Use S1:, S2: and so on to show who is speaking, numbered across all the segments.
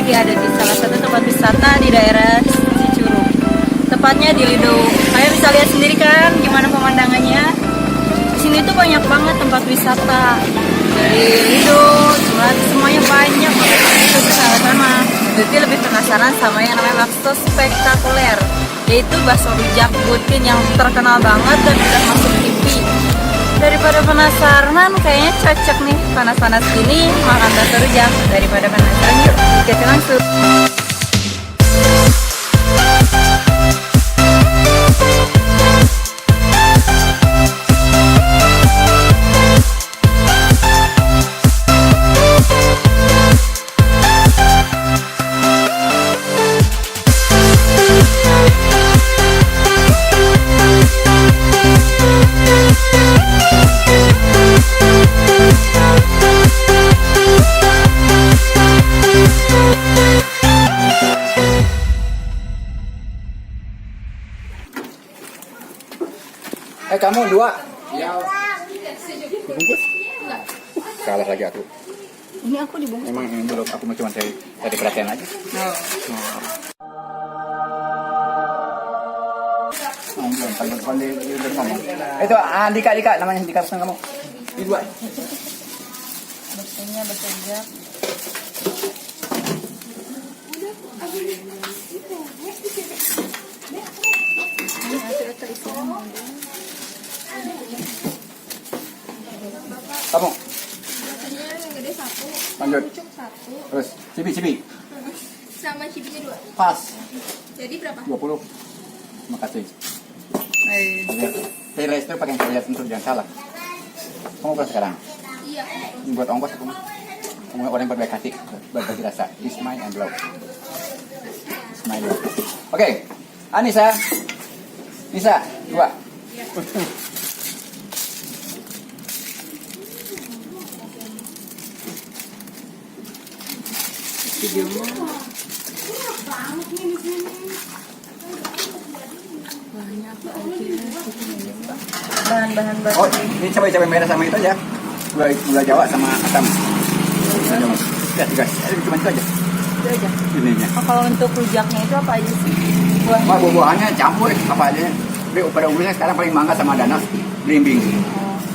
S1: lagi ada di salah satu tempat wisata di daerah Cicurug. Tepatnya di Lido. Kalian bisa lihat sendiri kan gimana pemandangannya. Di sini tuh banyak banget tempat wisata. Dari Lido, semuanya banyak. Makanya itu ke sana. Jadi lebih penasaran sama yang namanya bakso spektakuler, yaitu bakso rujak butin yang terkenal banget dan udah masuk TV. Daripada penasaran, kayaknya cocok nih panas-panas gini makan bakso rujak. Daripada penasaran, yuk kita langsung.
S2: Kamu dua. Ya. Dibungkus? Salah lagi aku.
S1: Ini aku dibungkus.
S2: Emang ini belum, aku mau cuma cari perhatian aja. Itu Dika namanya, Dika pesan kamu. Ini dua.
S1: Baksonya bakso rujak.
S2: Kamu
S3: Yang gede satu,
S2: lanjut.
S3: pucuk satu,
S2: Terus cibi.
S3: sama cibinya dua.
S2: Pas
S3: Jadi berapa?
S2: 20. Makasih.
S1: Hai.
S2: Saya itu pakai saya tentu jangan salah. Kamu berapa sekarang?
S3: Iya.
S2: Ini buat ongkos aku. Kamu orang yang berbaik hati, berbagi rasa. Ismail and love. Ismail love. Oke, Anissa. Nisa, dua.
S1: Bahan-bahan bakso.
S2: Oh, ini cabai merah sama itu aja. Gula Jawa sama asam. Ya, guys. Cuma itu aja.
S1: Itu aja.
S2: Ininya.
S1: Oh, kalau untuk rujaknya itu apa aja sih?
S2: Wah, buah-buahannya campur apa aja. Tapi pada umumnya sekarang paling mangga sama danas, belimbing.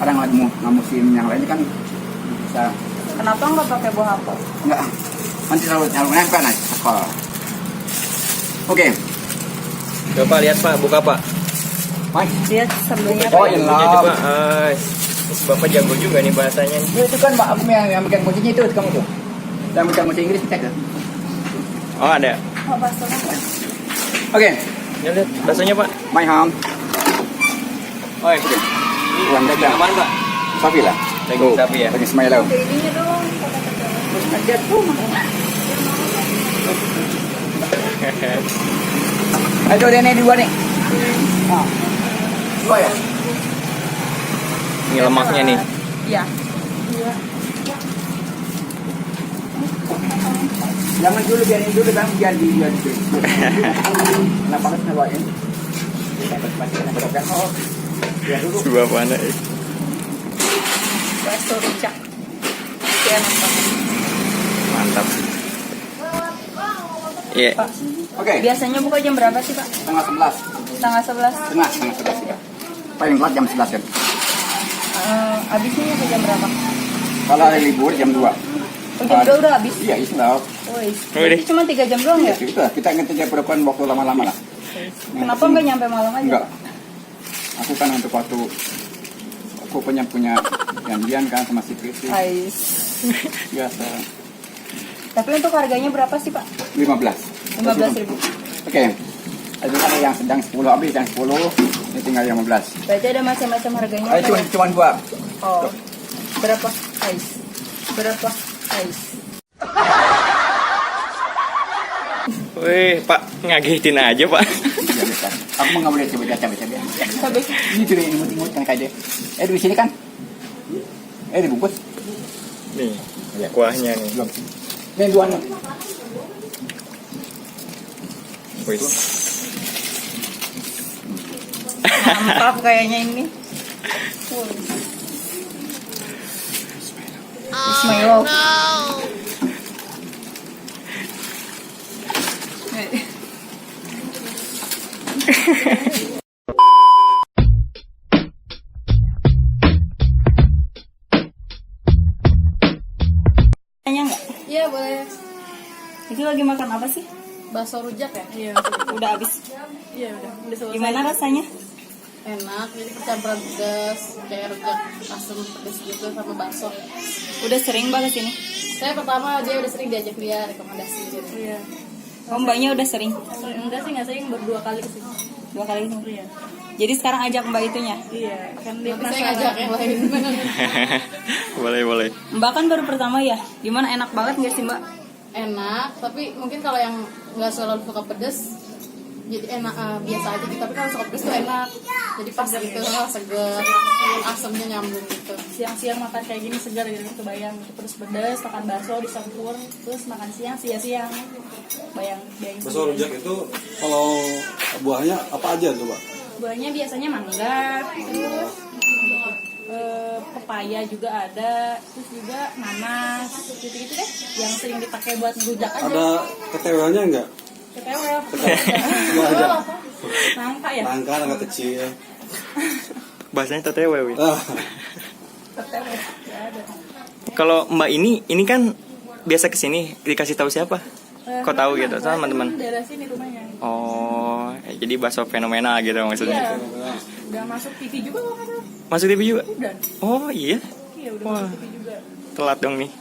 S2: Kadang lagi nggak musim yang lainnya kan bisa.
S1: Kenapa nggak pakai buah apel?
S2: Enggak. Nanti selalu nempel nih. Oke.
S4: Coba lihat Pak, buka Pak.
S2: Mike.
S1: Lihat sambelnya.
S2: Oh, in
S4: Bukunya
S2: love.
S4: coba. Bapak jago juga nih bahasanya.
S2: Itu kan Mbak, aku yang megang kuncinya itu kamu tuh. Yang megang kunci Inggris cek tuh.
S4: Oh ada.
S1: Oh, baksonya apa?
S4: Oke. Lihat bahasanya Pak.
S2: My home.
S4: Oh ya.
S2: Oke.
S4: Ini
S2: Uang
S4: daging
S2: dagang.
S4: apaan Pak?
S2: Sapi lah.
S4: Daging sapi ya.
S2: Daging Ismail lah.
S1: Jadinya dong. Terus aja tuh.
S2: Aduh, ini dua nih. Ah. Dua ya?
S4: Ini lemaknya nih.
S1: Iya.
S2: Jangan dulu, biarin dulu kan, biar di. Kenapa harus nawain? Oh, biar dulu.
S4: Dua mana?
S1: Bakso rujak. Enak banget.
S4: Mantap. Iya.
S1: Pak,
S2: Oke.
S1: biasanya buka jam berapa sih Pak?
S2: Setengah 11.
S1: Setengah 11.
S2: Setengah 11 ya. Paling telat jam 11 kan.
S1: Habisnya ke jam berapa?
S2: Kalau hari libur jam 2.
S1: Oh, jam 2 udah habis?
S2: Iya, istilah.
S1: Wih,
S4: Udah.
S1: itu cuma 3 jam doang ya?
S2: Itu lah, kita ngerti aja perempuan waktu lama-lama lah.
S1: Kenapa nggak nyampe malam aja?
S2: Enggak. Aku kan untuk waktu aku punya janjian kan sama si Krisi.
S1: Ais.
S2: Biasa.
S1: Tapi untuk harganya berapa sih Pak?
S2: 15.
S1: 15.000.
S2: Oke. Itu ada yang sedang 10 habis, yang 10 ini tinggal 15.
S1: Berarti ada macam-macam harganya.
S2: Ayo
S1: Pak, ya?
S2: cuma dua.
S1: Oh. Berapa? Ais. Berapa? Ais.
S4: Wih Pak, ngagetin aja Pak.
S2: Ya, bisa. Aku mau nggak boleh coba cabai.
S1: Cabai.
S2: Ini tuh imut-imut kan kayak dia. Di sini kan? Dibungkus.
S4: Nih, kuahnya nih.
S2: Belum. Ini dua nih.
S4: Wih.
S1: Mantap kayaknya ini. Ismail. Tanya nggak?
S3: Iya boleh.
S1: Itu lagi makan apa sih?
S3: Bakso rujak ya? Iya.
S1: Udah habis.
S3: Iya udah selesai.
S1: Gimana rasanya?
S3: Enak, jadi kecampuran pedas, kayak rujak asam pedas gitu sama bakso.
S1: Udah sering banget sini.
S3: Saya pertama aja udah sering diajak dia rekomendasi gitu. Iya.
S1: Oh, mbaknya udah sering?
S3: Enggak sih, nggak sering, baru 2 kali kesini.
S1: 2 kali sini?
S3: Iya.
S1: Jadi sekarang ajak mbak itunya?
S3: Iya, kan dia saya ngajak yang lain.
S4: Boleh.
S1: Mbak kan baru pertama ya? Gimana, enak banget nggak sih mbak?
S3: Enak, tapi mungkin kalau yang nggak selalu suka pedes, jadi enak biasa aja gitu. Tapi kalau suka pedes tuh enak, jadi pas gitu, seger, asamnya nyambung gitu. Siang-siang makan kayak gini segar gitu, kebayang gitu. Pedes-pedes, makan bakso dicampur, terus makan siang, siang bayang.
S5: Bakso rujak itu kalau buahnya apa aja tuh, Pak?
S3: Buahnya biasanya mangga, terus pepaya juga ada, terus juga nanas, gitu-gitu deh, yang sering dipakai buat rujak aja.
S5: Ada ketewelnya enggak?
S3: Ketewel.
S5: Enggak ada.
S3: Nangka ya?
S5: Nangka, nangka kecil.
S4: Bahasanya tetewe, Wi.
S5: Ah,
S3: Ketewel. Nggak ada.
S4: Kalau Mbak ini kan biasa kesini dikasih tahu siapa? Kok tahu gitu sama teman-teman?
S3: Daerah sini rumahnya.
S4: Oh, jadi bakso fenomenal gitu maksudnya.
S3: Iya. Udah masuk TV juga kok ada.
S4: Masuk TV juga?
S3: Udah.
S4: Oh iya,
S3: Iya udah
S4: Wah.
S3: masuk TV juga.
S4: telat dong nih.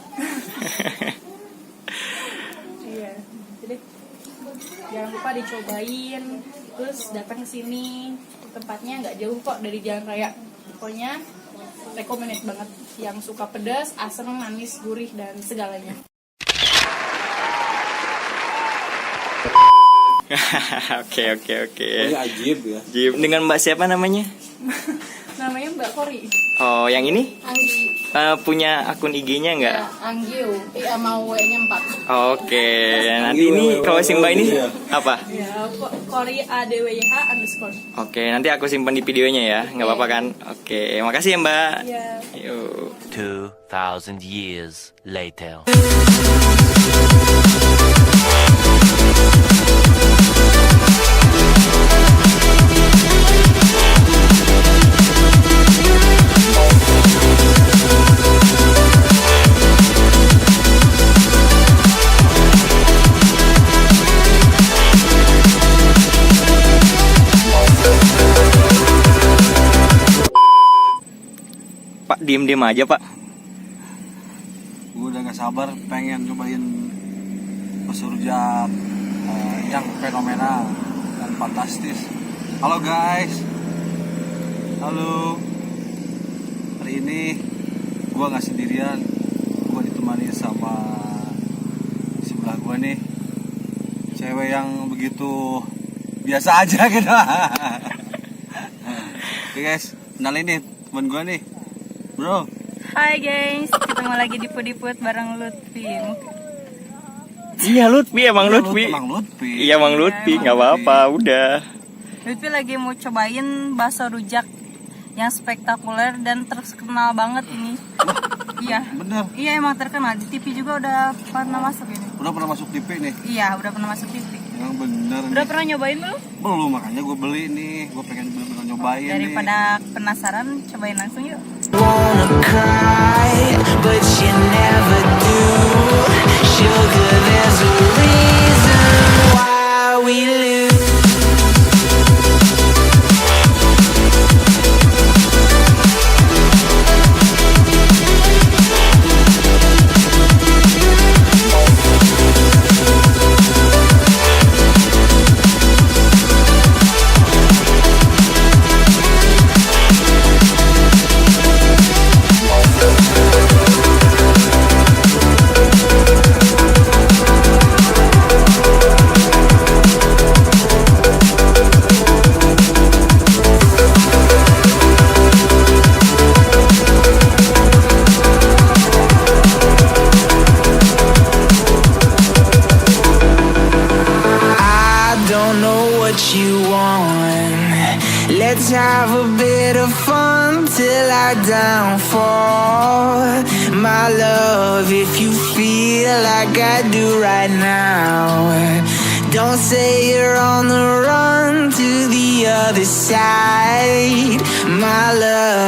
S3: Iya. Jadi jangan lupa dicobain. Terus datang ke sini. Tempatnya nggak jauh kok dari jalan raya. Pokoknya recommended banget. Yang suka pedas, asam, manis, gurih dan segalanya.
S4: Oke.
S5: ini ajib ya.
S4: Jim, dengan Mbak siapa namanya?
S3: Namanya Mbak Kori.
S4: Oh, yang ini
S3: Anggi.
S4: punya akun IG-nya nggak?
S3: Ya, Anggio. Iya mau W-nya 4.
S4: Oke, nanti ini kalau si Mbak ini apa?
S3: Ya, Kori ADWH _
S4: Oke, nanti aku simpan di videonya ya, nggak apa-apa kan? Oke, makasih ya Mbak.
S3: Iya.
S4: Yuk.
S6: 2,000 years later.
S4: Pak, diem-diem aja Pak.
S5: Gue udah gak sabar pengen cobain bakso rujak yang fenomenal dan fantastis. Halo guys. Halo. Hari ini gue gak sendirian. Gue ditemani sama sebelah gue nih cewek yang begitu biasa aja gitu. Oke guys, kenalin nih teman gue nih, bro.
S1: Hai guys, ketemu lagi di Pudiput bareng Lutfi.
S4: Iya Lutfi, emang Lutfi.
S5: Emang Lutfi.
S4: Iya emang Lutfi, nggak apa-apa, udah.
S1: Lutfi lagi mau cobain bakso rujak yang spektakuler dan terkenal banget ini. Iya.
S5: Bener.
S1: Iya emang terkenal, di TV juga udah pernah masuk ini.
S5: Udah pernah masuk TV nih.
S1: Iya, udah pernah masuk TV.
S5: Yang bener
S1: Udah
S5: nih.
S1: pernah nyobain belum?
S5: Belum, makanya gue beli nih. Gue pengen bener-bener nyobain
S1: Daripada penasaran, cobain langsung yuk.
S7: Wanna cry, but you never do. Sugar, there's a reason why we lose. I don't know what you want. Let's have a bit of fun till I downfall. My love, if you feel like I do right now, Don't say you're on the run to the other side, my love.